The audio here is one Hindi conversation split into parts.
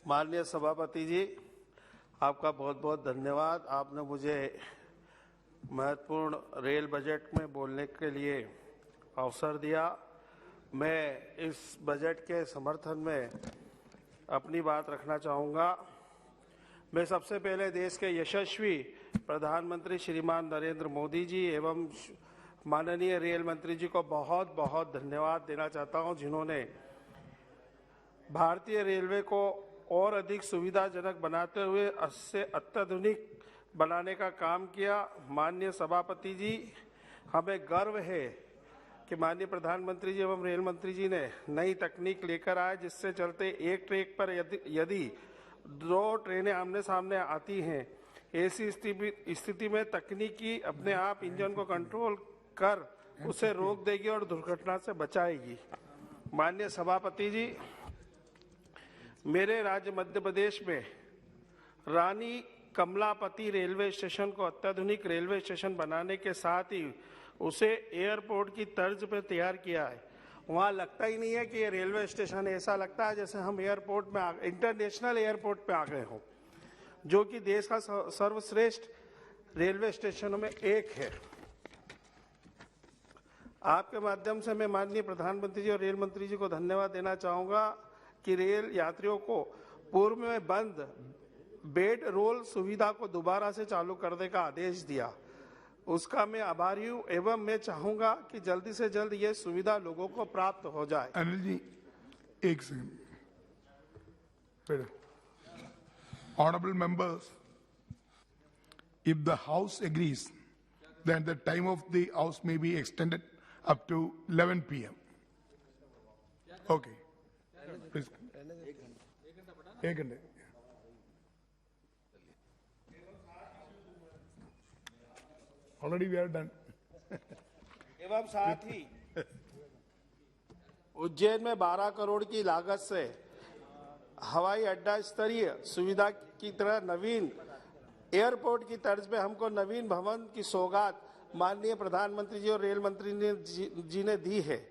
माननीय सभापति जी, आपका बहुत बहुत धन्यवाद। आपने मुझे महत्वपूर्ण रेल बजट में बोलने के लिए अवसर दिया। मैं इस बजट के समर्थन में अपनी बात रखना चाहूँगा। मैं सबसे पहले देश के यशस्वी प्रधानमंत्री श्रीमान नरेंद्र मोदी जी एवं माननीय रेल मंत्री जी को बहुत बहुत धन्यवाद देना चाहता हूं, जिन्होंने भारतीय रेलवे को और अधिक सुविधाजनक बनाते हुए इससे अत्याधुनिक बनाने का काम किया। माननीय सभापति जी, हमें गर्व है कि माननीय प्रधानमंत्री जी एवं रेल मंत्री जी ने नई तकनीक लेकर आए, जिससे चलते एक ट्रैक पर यदि दो ट्रेनें आमने सामने आती हैं, ऐसी स्थिति में तकनीकी अपने आप इंजन को कंट्रोल कर उसे रोक देगी और दुर्घटना से बचाएगी। माननीय सभापति जी, मेरे राज्य मध्य प्रदेश में रानी कमलापति रेलवे स्टेशन को अत्याधुनिक रेलवे स्टेशन बनाने के साथ ही उसे एयरपोर्ट की तर्ज पर तैयार किया है। वहाँ लगता ही नहीं है कि ये रेलवे स्टेशन है, ऐसा लगता है जैसे हम एयरपोर्ट में इंटरनेशनल एयरपोर्ट पे आ गए हों, जो कि देश का सर्वश्रेष्ठ रेलवे स्टेशनों में एक है। आपके माध्यम से मैं माननीय प्रधानमंत्री जी और रेल मंत्री जी को धन्यवाद देना चाहूँगा कि रेल यात्रियों को पूर्व में बंद बेड रोल सुविधा को दोबारा से चालू करने का आदेश दिया, उसका मैं आभारी हूँ एवं मैं चाहूंगा कि जल्दी से जल्द ये सुविधा लोगों को प्राप्त हो जाए। अनिल जी, एक second. Honorable members, if the House agrees, then the time of the House may be extended up to 11 p.m. Okay. Please. एक घंटे। Already we are done. एवं साथ ही उज्जैन में 12 करोड़ की लागत से हवाई अड्डा स्तरीय सुविधा की तरह नवीन एयरपोर्ट की तर्ज पे हमको नवीन भवन की सौगात माननीय प्रधानमंत्री जी और रेल मंत्री जी ने दी है।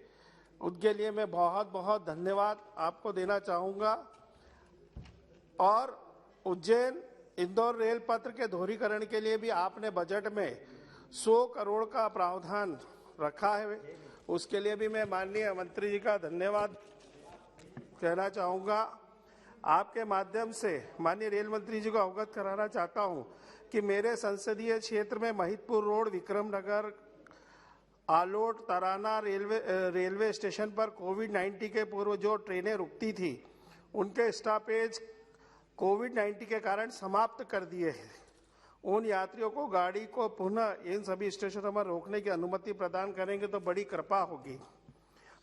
उनके लिए मैं बहुत बहुत धन्यवाद आपको देना चाहूँगा। और उज्जैन इंदौर रेल पत्र के दोहरीकरण के लिए भी आपने बजट में 100 करोड़ का प्रावधान रखा है, उसके लिए भी मैं माननीय मंत्री जी का धन्यवाद कहना चाहूँगा। आपके माध्यम से माननीय रेल मंत्री जी को अवगत कराना चाहता हूँ कि मेरे संसदीय क्षेत्र में महिदपुर रोड, विक्रमनगर, आलोट, तराना रेलवे स्टेशन पर कोविड-19 के पूर्व जो ट्रेनें रुकती थी, उनके स्टॉपेज कोविड-19 के कारण समाप्त कर दिए हैं। उन यात्रियों को गाड़ी को पुनः इन सभी स्टेशनों पर रोकने की अनुमति प्रदान करेंगे तो बड़ी कृपा होगी।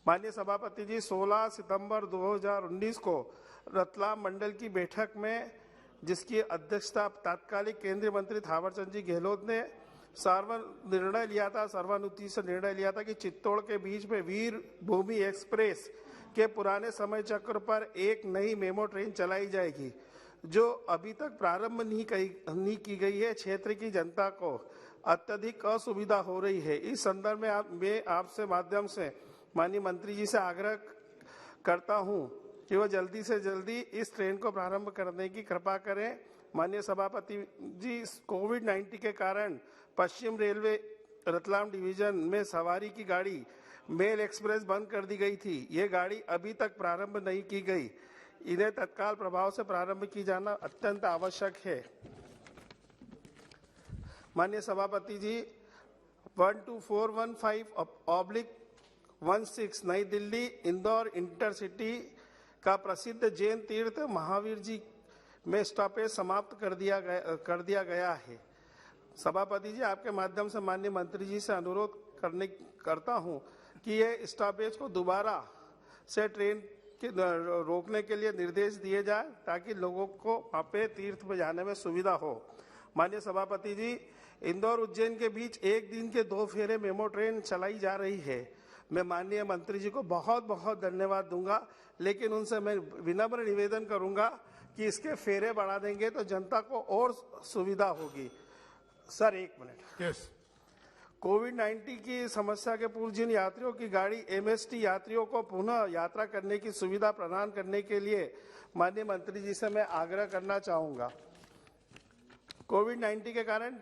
माननीय सभापति जी, 16 सितंबर 2019 को रतलाम मंडल की बैठक में, जिसकी अध्यक्षता तत्कालीन केंद्रीय मंत्री थावरचंद जी गहलोत ने सर्वानुमति से निर्णय लिया था कि चित्तौड़ के बीच में वीर भूमि एक्सप्रेस के पुराने समय चक्र पर एक नई मेमो ट्रेन चलाई जाएगी, जो अभी तक प्रारंभ नहीं की गई है। क्षेत्र की जनता को अत्यधिक असुविधा हो रही है। इस संदर्भ में मैं आपसे माध्यम से माननीय मंत्री जी से आग्रह करता हूं कि वह जल्दी से जल्दी इस ट्रेन को प्रारंभ करने की कृपा करें। माननीय सभापति जी, कोविड-19 के कारण पश्चिम रेलवे रतलाम डिवीजन में सवारी की गाड़ी मेल एक्सप्रेस बंद कर दी गई थी। ये गाड़ी अभी तक प्रारंभ नहीं की गई। इन्हें तत्काल प्रभाव से प्रारंभ की जाना अत्यंत आवश्यक है। माननीय सभापति जी, 12415/16 नई दिल्ली इंदौर इंटरसिटी का प्रसिद्ध जैन तीर्थ महावीर जी में स्टॉपेज समाप्त कर दिया गया है। सभापति जी, आपके माध्यम से माननीय मंत्री जी से अनुरोध करता हूं कि ये स्टॉपेज को दोबारा से ट्रेन के रोकने के लिए निर्देश दिए जाए, ताकि लोगों को वहाँ पे तीर्थ में जाने में सुविधा हो। माननीय सभापति जी, इंदौर उज्जैन के बीच एक दिन के 2 फेरे मेमो ट्रेन चलाई जा रही है। मैं माननीय मंत्री जी को बहुत बहुत धन्यवाद दूंगा, लेकिन उनसे मैं विनम्र निवेदन करूंगा कि इसके फेरे बढ़ा देंगे तो जनता को और सुविधा होगी। सर, एक मिनट। यस। कोविड-19 की समस्या के पूर्व जिन यात्रियों की गाड़ी एमएसटी यात्रियों को पुनः यात्रा करने की सुविधा प्रदान करने के लिए माननीय मंत्री जी से मैं आग्रह करना चाहूंगा। कोविड-19 के कारण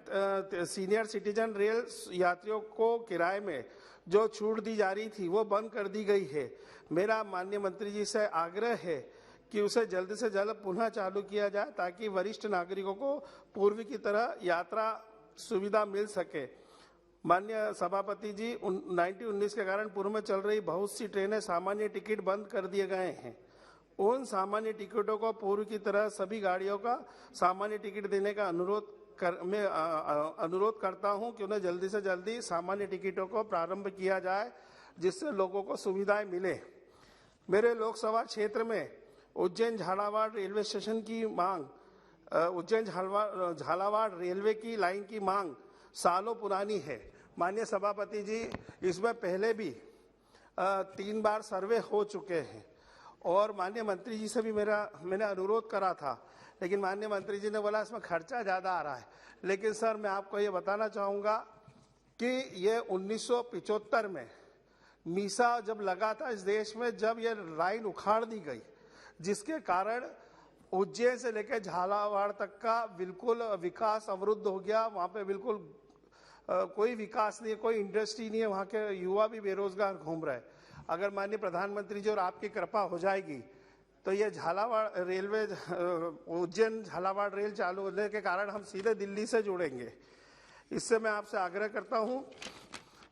सीनियर सिटीजन रेल यात्रियों को किराए में जो छूट दी जा रही थी वो बंद कर दी गई है। मेरा माननीय मंत्री जी से आग्रह है कि उसे जल्द से जल्द पुनः चालू किया जाए ताकि वरिष्ठ नागरिकों को पूर्व की तरह यात्रा सुविधा मिल सके। माननीय सभापति जी, 19 के कारण पूर्व में चल रही बहुत सी ट्रेनें सामान्य टिकट बंद कर दिए गए हैं। उन सामान्य टिकटों को पूर्व की तरह सभी गाड़ियों का सामान्य टिकट देने का अनुरोध करता हूं कि उन्हें जल्दी से जल्दी सामान्य टिकटों को प्रारंभ किया जाए जिससे लोगों को सुविधाएं मिले। मेरे लोकसभा क्षेत्र में उज्जैन झालावाड़ रेलवे स्टेशन की मांग, उज्जैन झालावाड़ रेलवे की लाइन की मांग सालों पुरानी है। माननीय सभापति जी, इसमें पहले भी 3 बार सर्वे हो चुके हैं और माननीय मंत्री जी से भी मैंने अनुरोध करा था, लेकिन माननीय मंत्री जी ने बोला इसमें खर्चा ज़्यादा आ रहा है। लेकिन सर, मैं आपको ये बताना चाहूँगा कि ये 1975 में मीसा जब लगा था इस देश में, जब ये लाइन उखाड़ दी गई, जिसके कारण उज्जैन से लेकर झालावाड़ तक का बिल्कुल विकास अवरुद्ध हो गया। वहाँ पे बिल्कुल कोई विकास नहीं है, कोई इंडस्ट्री नहीं है, वहाँ के युवा भी बेरोजगार घूम रहे हैं। अगर माननीय प्रधानमंत्री जी और आपकी कृपा हो जाएगी तो ये झालावाड़ रेलवे, उज्जैन झालावाड़ रेल चालू होने के कारण हम सीधे दिल्ली से जुड़ेंगे। इससे मैं आपसे आग्रह करता हूं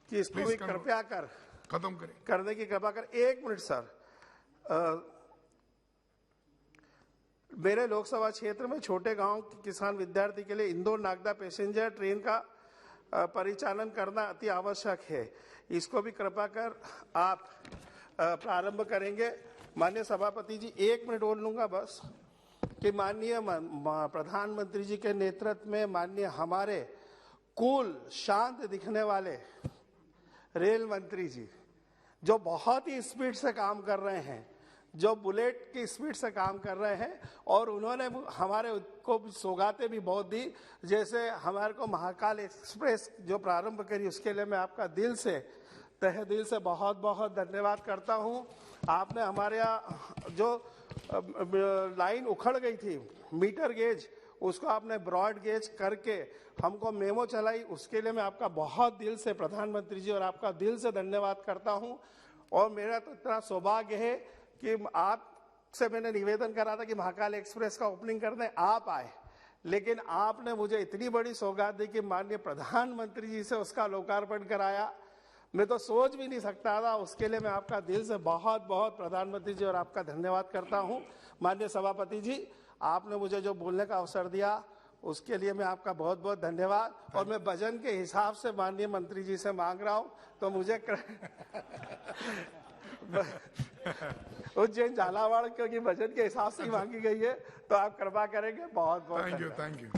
कि इसको भी कृपया खत्म करें, करने की कृपा कर। 1 मिनट सर, मेरे लोकसभा क्षेत्र में छोटे गांव के किसान विद्यार्थी के लिए इंदौर नागदा पैसेंजर ट्रेन का परिचालन करना अति आवश्यक है। इसको भी कृपा कर आप प्रारंभ करेंगे। माननीय सभापति जी, 1 मिनट बोल लूंगा बस कि माननीय प्रधानमंत्री जी के नेतृत्व में माननीय हमारे कूल शांत दिखने वाले रेल मंत्री जी, जो बहुत ही स्पीड से काम कर रहे हैं, जो बुलेट की स्पीड से काम कर रहे हैं, और उन्होंने हमारे को सौगातें भी बहुत दी। जैसे हमारे को महाकाल एक्सप्रेस जो प्रारंभ करी, उसके लिए मैं आपका तहे दिल से बहुत बहुत धन्यवाद करता हूं। आपने हमारे यहाँ जो लाइन उखड़ गई थी मीटर गेज, उसको आपने ब्रॉड गेज करके हमको मेमो चलाई, उसके लिए मैं आपका बहुत दिल से, प्रधानमंत्री जी और आपका दिल से धन्यवाद करता हूं। और मेरा तो इतना सौभाग्य है कि आपसे मैंने निवेदन करा था कि महाकाल एक्सप्रेस का ओपनिंग करने आप आए, लेकिन आपने मुझे इतनी बड़ी सौगात दी कि माननीय प्रधानमंत्री जी से उसका लोकार्पण कराया। मैं तो सोच भी नहीं सकता था। उसके लिए मैं आपका दिल से बहुत बहुत प्रधानमंत्री जी और आपका धन्यवाद करता हूं। माननीय सभापति जी, आपने मुझे जो बोलने का अवसर दिया उसके लिए मैं आपका बहुत बहुत धन्यवाद। और मैं वजन के हिसाब से माननीय मंत्री जी से मांग रहा हूं, तो मुझे उज्जैन झालावाड़ क्योंकि वजन के हिसाब से ही मांगी गई है, तो आप कृपा करेंगे। बहुत बहुत थैंक यू।